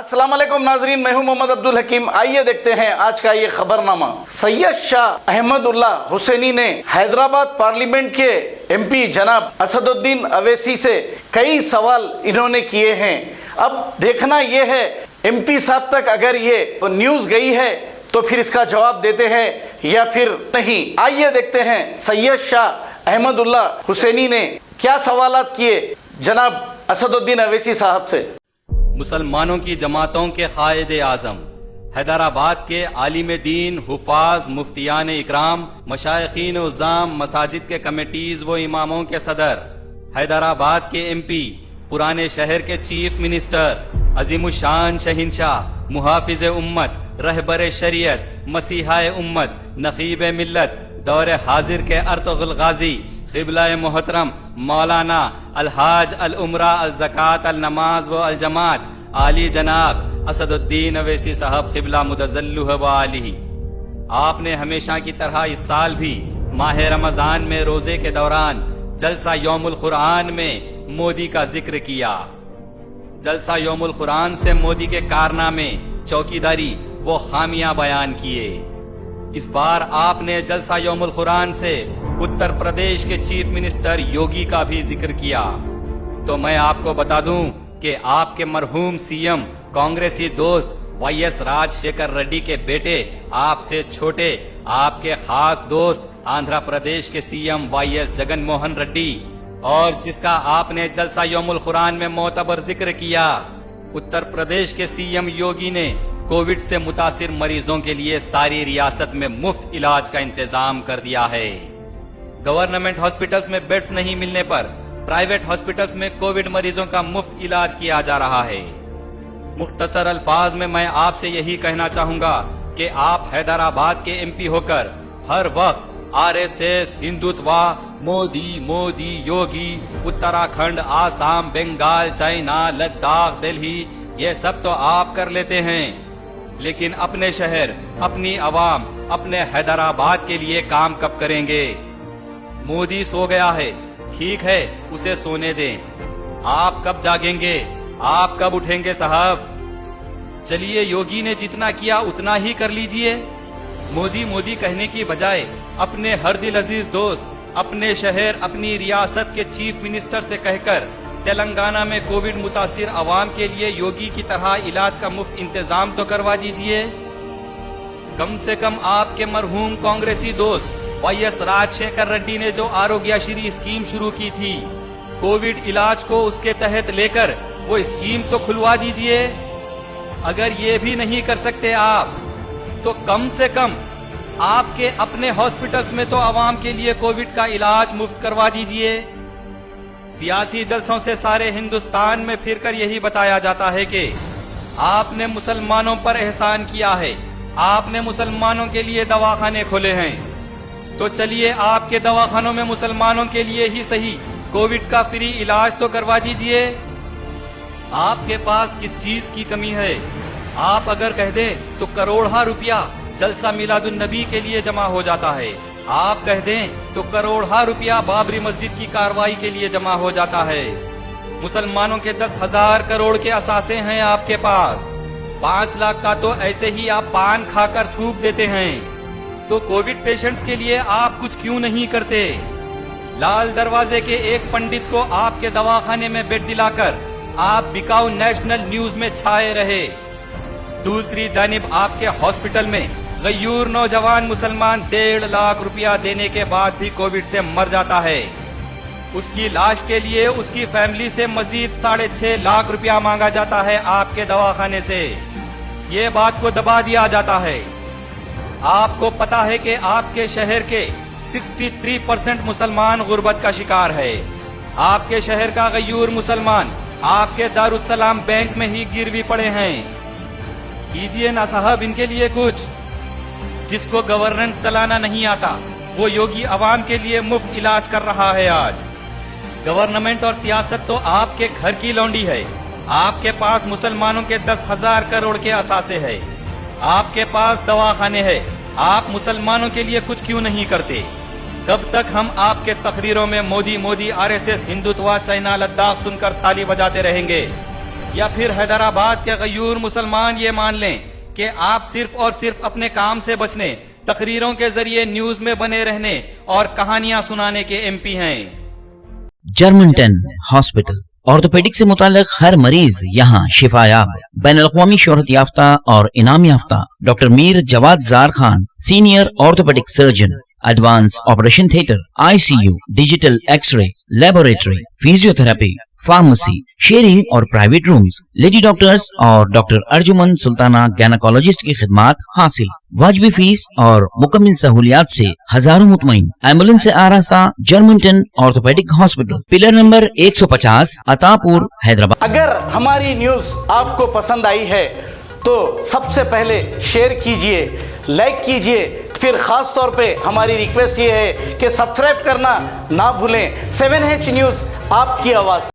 अस्सलाम वालेकुम नाजरीन, मैं हूं मोहम्मद अब्दुल हकीम। आइए देखते हैं आज का ये खबरनामा। सैयद शाह अहमदुल्लाह हुसैनी ने हैदराबाद पार्लियामेंट के एमपी जनाब असदुद्दीन अवैसी से कई सवाल इन्होंने किए हैं। अब देखना ये है एमपी साहब तक अगर ये न्यूज़ गई है तो फिर इसका जवाब देते हैं या फिर नहीं। आइए देखते हैं सैयद शाह अहमदुल्लाह हुसैनी ने क्या सवालात किए जनाब असदुद्दीन अवैसी साहब से। मुसलमानों की जमातों के कायदे आजम, हैदराबाद के आलिम दीन, हुफाज, मुफ्तियान इकराम, मशाइखीन उज़्ज़ाम, मसाजिद के कमेटीज व इमामों के सदर, हैदराबाद के एमपी, पुराने शहर के चीफ मिनिस्टर, अजीमुशान शहीनशाह, मुहाफिज उम्मत, रहबर शरीयत, मसीहा उम्मत, नकीब मिल्लत, दौर हाजिर के अर्तुगरुल गाजी, क़िबला मोहतरम मौलाना अलहाज अल उमरा अल ज़कात अल नमाज व अल जमात आली जनाब असदुद्दीन अवैसी साहब क़िबला मुदज़ल्लुह व आलिही। आपने हमेशा की तरह इस साल भी माह रमज़ान में रोजे के दौरान जलसा यौमुल क़ुरआन में मोदी का जिक्र किया। जलसा यौमुल क़ुरआन से मोदी के कारनामे, चौकीदारी वो खामियां बयान किए। इस बार आपने जलसा यौमुल क़ुरआन से उत्तर प्रदेश के चीफ मिनिस्टर योगी का भी जिक्र किया। तो मैं आपको बता दूं कि आपके मरहूम सीएम कांग्रेसी दोस्त वाईएस राजशेखर रेड्डी के बेटे, आपसे छोटे, आपके खास दोस्त आंध्र प्रदेश के सीएम वाईएस जगन मोहन रेड्डी, और जिसका आपने जलसा यौमुल क़ुरआन में मोतबर जिक्र किया, उत्तर प्रदेश के सीएम योगी ने कोविड से मुतासिर मरीजों के लिए सारी रियासत में मुफ्त इलाज का इंतजाम कर दिया है। गवर्नमेंट हॉस्पिटल्स में बेड्स नहीं मिलने पर प्राइवेट हॉस्पिटल्स में कोविड मरीजों का मुफ्त इलाज किया जा रहा है। मुख्तसर अल्फाज में मैं आपसे यही कहना चाहूंगा कि आप हैदराबाद के एमपी होकर हर वक्त आरएसएस, हिंदुत्वा, मोदी मोदी योगी, उत्तराखंड, आसाम, बंगाल, चाइना, लद्दाख, दिल्ली, ये सब तो आप कर लेते हैं, लेकिन अपने शहर, अपनी आवाम, अपने हैदराबाद के लिए काम कब करेंगे? मोदी सो गया है, ठीक है, उसे सोने दें। आप कब जागेंगे? आप कब उठेंगे साहब? चलिए, योगी ने जितना किया उतना ही कर लीजिए। मोदी मोदी कहने की बजाय अपने हर दिल अजीज दोस्त, अपने शहर, अपनी रियासत के चीफ मिनिस्टर से कहकर तेलंगाना में कोविड मुतासिर आवाम के लिए योगी की तरह इलाज का मुफ्त इंतजाम तो करवा दीजिए। कम से कम आपके मरहूम कांग्रेसी दोस्त वाईएस राजशेखर रेड्डी ने जो आरोग्यश्री स्कीम शुरू की थी, कोविड इलाज को उसके तहत लेकर वो स्कीम तो खुलवा दीजिए। अगर ये भी नहीं कर सकते आप, तो कम से कम आपके अपने हॉस्पिटल्स में तो आवाम के लिए कोविड का इलाज मुफ्त करवा दीजिए। सियासी जलसों से सारे हिंदुस्तान में फिरकर यही बताया जाता है कि आपने मुसलमानों पर एहसान किया है, आपने मुसलमानों के लिए दवाखाने खोले हैं। तो चलिए, आपके दवाखानों में मुसलमानों के लिए ही सही कोविड का फ्री इलाज तो करवा दीजिए। आपके पास किस चीज की कमी है? आप अगर कह दें तो करोड़ों रुपया जलसा मिलादुन नबी के लिए जमा हो जाता है। आप कह दें तो करोड़ों रुपया बाबरी मस्जिद की कार्रवाई के लिए जमा हो जाता है। मुसलमानों के 10,000 करोड़ के असासे हैं आपके पास। 5 लाख का तो ऐसे ही आप पान खाकर थूक देते हैं। तो कोविड पेशेंट्स के लिए आप कुछ क्यों नहीं करते? लाल दरवाजे के एक पंडित को आपके दवाखाने में बेड दिलाकर आप बिकाऊ नेशनल न्यूज में छाए रहे। दूसरी जानिब आपके हॉस्पिटल में गयूर नौजवान मुसलमान 1.5 लाख रुपया देने के बाद भी कोविड से मर जाता है। उसकी लाश के लिए उसकी फैमिली से मजीद 6.5 लाख रुपया मांगा जाता है आपके दवाखाने से। ये बात को दबा दिया जाता है। आपको पता है कि आपके शहर के 63% मुसलमान गुर्बत का शिकार है। आपके शहर का गयूर मुसलमान आपके दारुस्सलाम बैंक में ही गिरवी पड़े हैं। कीजिए ना साहब इनके लिए कुछ। जिसको गवर्नेंस चलाना नहीं आता, वो योगी आवाम के लिए मुफ्त इलाज कर रहा है। आज गवर्नमेंट और सियासत तो आपके घर की लौंडी है। आपके पास मुसलमानों के 10,000 करोड़ के असासे है, आपके पास दवाखाने हैं, आप मुसलमानों के लिए कुछ क्यों नहीं करते? कब तक हम आपके तकरीरों में मोदी मोदी, आरएसएस, हिंदुत्वा, चाइना, लद्दाख सुनकर थाली बजाते रहेंगे? یا پھر حیدرآباد کے غیور مسلمان یہ مان لیں کہ آپ صرف اور صرف اپنے کام سے بچنے، تقریروں کے ذریعے نیوز میں بنے رہنے اور کہانیاں سنانے کے ایم پی ہیں۔ جرمنٹن ہاسپٹل آرتھوپیڈک سے متعلق ہر مریض یہاں شفا یاب۔ بین الاقوامی شہرت یافتہ اور انعام یافتہ doctor Mir Jawad Zar Khan, senior orthopaedic surgeon, advance operation theatre, I C U, digital x ray, laboratory, physiotherapy, pharmacy, sharing اور پرائیویٹ رومز، لیڈی ڈاکٹرز اور ڈاکٹر ارجمن سلطانہ گینیکولوجسٹ کی خدمات حاصل۔ واجبی فیس اور مکمل سہولیات سے ہزاروں مطمئن۔ ایمبولینس سے آراستہ جرمنٹن آرتھوپیڈک ہاسپٹل، پلر نمبر 150، عطا پور، حیدرآباد۔ اگر ہماری نیوز آپ کو پسند آئی ہے تو سب سے پہلے شیئر کیجئے، لائک کیجئے، پھر خاص طور پہ ہماری ریکویسٹ یہ ہے کہ سبسکرائب کرنا نہ بھولیں۔ 7H نیوز، آپ کی آواز۔